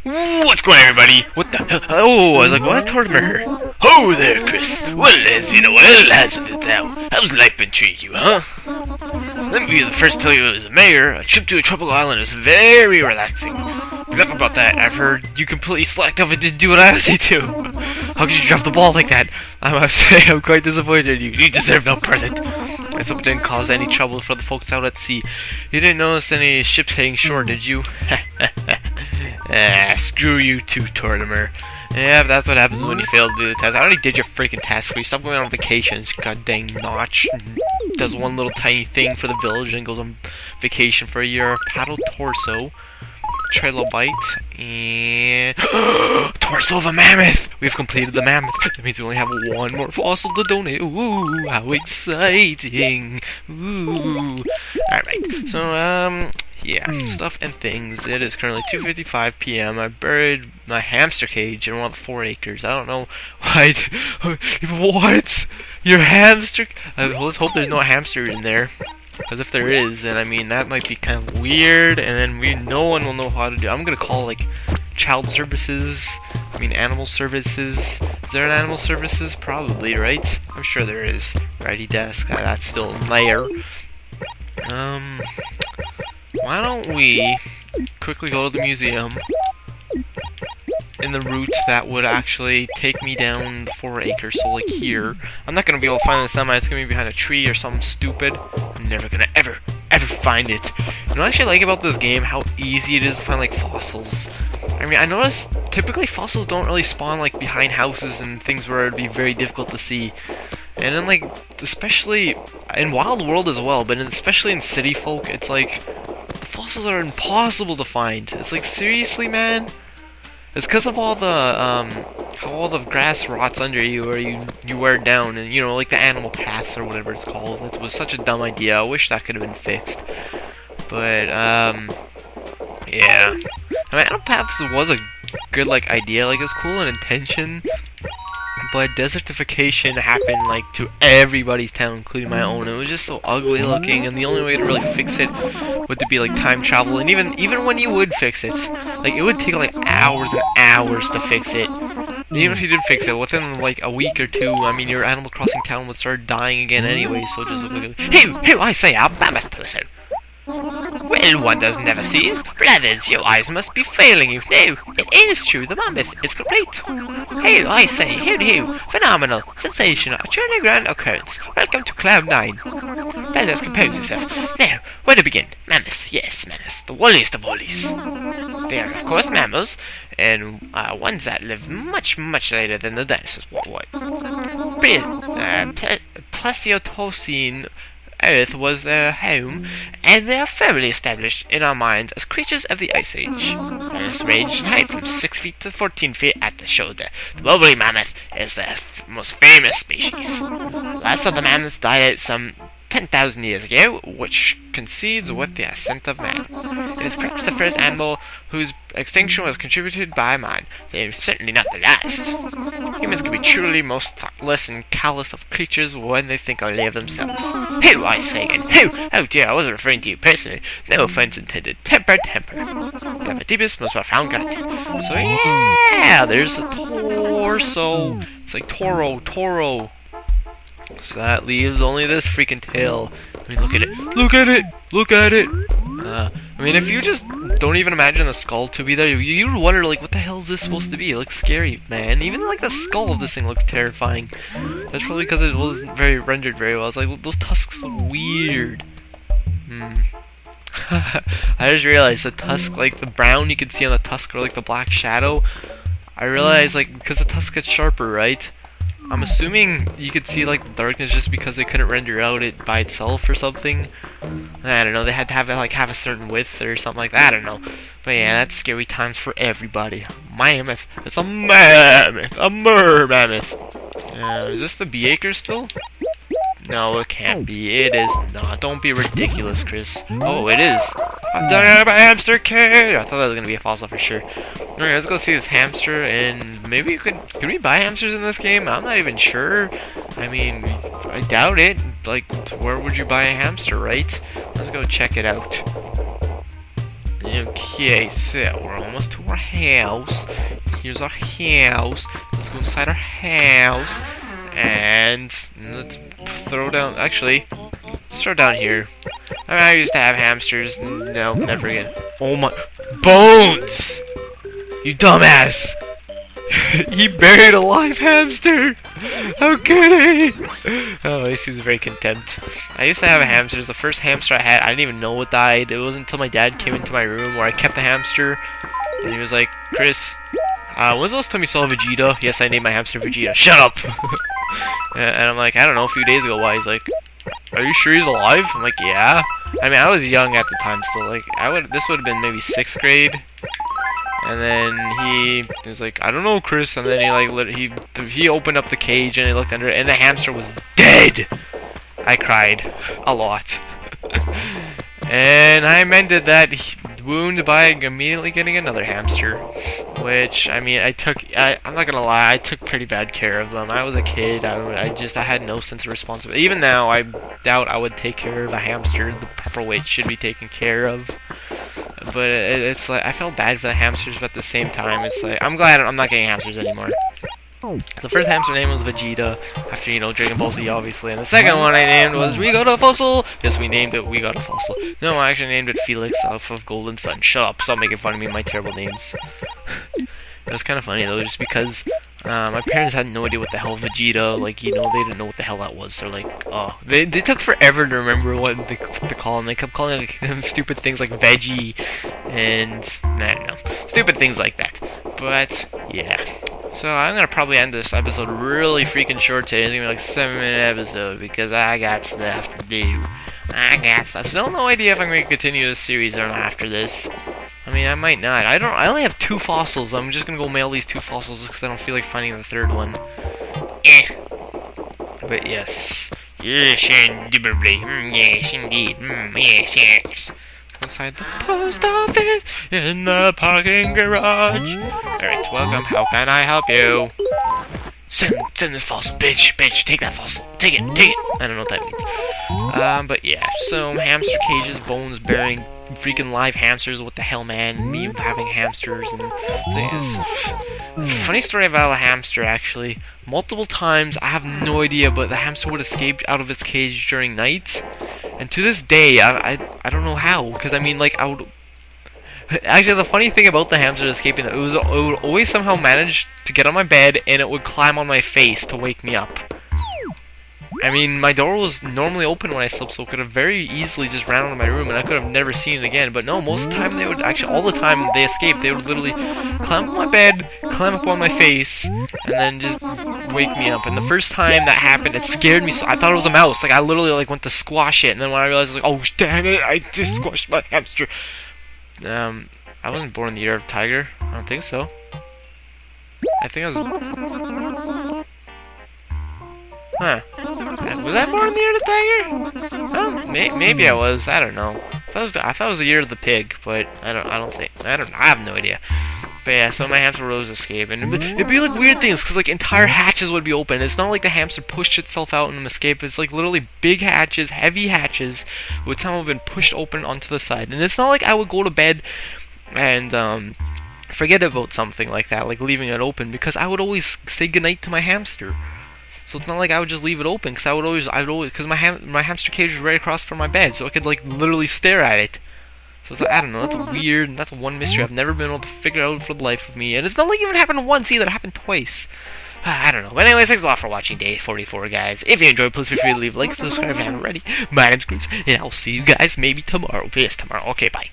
What's going on, everybody? What the hell? Oh, I was like, why's Tortimer here? Oh there, Chris. Well, it's been a while, hasn't it now? How's life been treating you, huh? Let me be the first to tell you, as a mayor, a trip to a tropical island is very relaxing. Enough about that. I've heard you completely slacked off and didn't do what I asked you to. How could you drop the ball like that? I must say, I'm quite disappointed in you. You deserve no present. I hope it didn't cause any trouble for the folks out at sea. You didn't notice any ships heading shore, did you? Screw you too, Tortimer. Yeah, but that's what happens when you fail to do the task. I already did your freaking task for you. Stop going on vacations, god dang Notch. Does one little tiny thing for the village and goes on vacation for a year. Paddle torso. Trilobite. And... torso of a mammoth! We've completed the mammoth. That means we only have one more fossil to donate. Ooh, how exciting. Ooh. Alright, so, yeah, stuff and things. It is currently 2:55 p.m. I buried my hamster cage in one of the 4 acres. I don't know why. What? Your hamster? Let's hope there's no hamster in there. Because if there is, then I mean that might be kind of weird, and then no one will know how to do. I'm gonna call like child services. I mean animal services. Is there an animal services? Probably, right? I'm sure there is. Righty desk. That's still there. Why don't we quickly go to the museum in the route that would actually take me down the 4 acres, so like here. I'm not gonna be able to find the semi, it's gonna be behind a tree or something stupid. I'm never gonna ever find it. You know what I actually like about this game? How easy it is to find like fossils. I mean, I noticed typically fossils don't really spawn like behind houses and things where it'd be very difficult to see. And then like, especially in Wild World as well, but especially in City Folk, it's like the fossils are impossible to find. It's like, seriously, man? It's because of all the, how all the grass rots under you, or you wear it down, and, you know, like the animal paths, or whatever it's called. It was such a dumb idea. I wish that could have been fixed. But, yeah. I mean, animal paths was a good, like, idea. Like, it was cool in intention. But desertification happened, like, to everybody's town, including my own. It was just so ugly looking, and the only way to really fix it would to be, like, time travel. And even when you would fix it, like, it would take, like, hours and hours to fix it. And even if you did fix it, within, like, a week or two, I mean, your Animal Crossing town would start dying again anyway, so it just looked like Hey, I say, a mammoth person! Well, one does never sees. Brothers, your eyes must be failing you. No, it is true, the mammoth is complete. Hey, I say, hoo-hoo, phenomenal, sensational, a truly grand occurrence. Welcome to Cloud 9. Brothers, compose yourself. Now, where to begin? Mammoths, yes, mammoths, the woolliest of woollies. They are, of course, mammals, and ones that live much, much later than the dinosaurs. What? Pleistocene Earth was their home, and they are firmly established in our minds as creatures of the Ice Age. Mammoths range in height from 6 feet to 14 feet at the shoulder. The woolly mammoth is the most famous species. Last of the mammoths died out some 10,000 years ago, which coincides with the ascent of man. It is perhaps the first animal whose extinction was contributed by man, though certainly not the last. Humans can be truly most thoughtless and callous of creatures when they think only of themselves. Who, I say again, who? Oh dear, I wasn't referring to you personally. No offense intended. Temper. You have the deepest, most profound gratitude. So yeah, there's a torso. It's like Toro. So that leaves only this freaking tail. I mean, look at it! I mean, if you just don't even imagine the skull to be there, you would wonder, like, what the hell is this supposed to be? It looks scary, man. Even, like, the skull of this thing looks terrifying. That's probably because it wasn't rendered very well. It's like, those tusks look weird. I just realized the tusk, like, the brown you can see on the tusk, or, like, the black shadow. I realized, like, because the tusk gets sharper, right? I'm assuming you could see like the darkness just because they couldn't render out it by itself or something. I don't know, they had to have it like have a certain width or something like that, I don't know. But yeah, that's scary times for everybody. Mammoth. It's a mammoth. A mammoth. Is this the bee acre still? No, it can't be. It is not. Don't be ridiculous, Chris. Oh, it is. I'm done out of my hamster cage. I thought that was gonna be a fossil for sure. Alright, let's go see this hamster, and maybe you can we buy hamsters in this game? I'm not even sure. I mean, I doubt it. Like, where would you buy a hamster, right? Let's go check it out. Okay, so we're almost to our house. Here's our house. Let's go inside our house. And let's throw down... Actually, let's throw down here. I used to have hamsters. No, never again. Oh my... Bones! You dumbass! He buried a live hamster! How could he? Oh, he seems very contempt. I used to have a hamster. It was the first hamster I had. I didn't even know it died. It wasn't until my dad came into my room where I kept the hamster. And he was like, Chris, when's the last time you saw Vegeta? Yes, I named my hamster Vegeta. Shut up! And I'm like, I don't know, a few days ago. Why? He's like, are you sure he's alive? I'm like, yeah. I mean, I was young at the time, so like, this would have been maybe 6th grade. And then he was like, I don't know, Chris. And then he opened up the cage and he looked under it, and the hamster was dead. I cried a lot. And I mended that wound by immediately getting another hamster. Which, I mean, I'm not gonna lie, I took pretty bad care of them. I was a kid. I had no sense of responsibility. Even now, I doubt I would take care of a hamster the proper way it should be taken care of. But it's like, I felt bad for the hamsters, but at the same time, it's like, I'm glad I'm not getting hamsters anymore. The first hamster name was Vegeta, after, you know, Dragon Ball Z, obviously. And the second one I named was We Got a Fossil! Yes, we named it We Got a Fossil. No, I actually named it Felix off of Golden Sun. Shut up, stop making fun of me and my terrible names. It was kind of funny, though, just because my parents had no idea what the hell Vegeta, like, you know, they didn't know what the hell that was. They're like, oh, they took forever to remember what to call him. They kept calling like, stupid things like Veggie, and, I don't know, stupid things like that. But, yeah. So, I'm gonna probably end this episode really freaking short today. It's gonna be like a 7-minute episode, because I got stuff to do. I got stuff. Still no idea if I'm gonna continue this series or not after this. I mean, I might not. I only have 2 fossils. I'm just gonna go mail these 2 fossils because I don't feel like finding the 3rd one. But yes. Yes, indubitably. Yes, indeed. Yes, yes. Let's go inside the post office in the parking garage. Alright, welcome. How can I help you? Send this fossil, bitch. Bitch, take that fossil. Take it. I don't know what that means. But yeah, so hamster cages, bones bearing freaking live hamsters. What the hell, man? Me having hamsters and things. Funny story about a hamster, actually. Multiple times, I have no idea, but the hamster would escape out of its cage during night. And to this day, I don't know how. Because, I mean, like, I would... Actually, the funny thing about the hamster escaping, it would always somehow manage to get on my bed, and it would climb on my face to wake me up. I mean, my door was normally open when I slept, so it could have very easily just ran out of my room, and I could have never seen it again. But no, most of the time they would actually, all the time they escaped, they would literally climb on my bed, climb up on my face, and then just wake me up. And the first time that happened, it scared me so. I thought it was a mouse. Like, I literally like went to squash it, and then when I realized, I was like, oh damn it, I just squashed my hamster. I wasn't born in the year of tiger. I don't think so. I think I was... Huh. Was I born in the year of the tiger? Well, maybe I was. I don't know. I thought it was the year of the pig, but I have no idea. But yeah, so my hamster would always escape, and it'd be like weird things, because like entire hatches would be open. It's not like the hamster pushed itself out and escaped. It's like literally big hatches, heavy hatches, would somehow have been pushed open onto the side. And it's not like I would go to bed and forget about something like that, like leaving it open, because I would always say goodnight to my hamster. So it's not like I would just leave it open, because because my hamster cage was right across from my bed, so I could like literally stare at it. So it's like, I don't know, that's weird, and that's one mystery I've never been able to figure out for the life of me. And it's not like it even happened once either, it happened twice. I don't know. But anyways, thanks a lot for watching day 44, guys. If you enjoyed, please feel free to leave a like and subscribe if you haven't already. My name's Chris, and I'll see you guys maybe tomorrow. Yes, tomorrow. Okay, bye.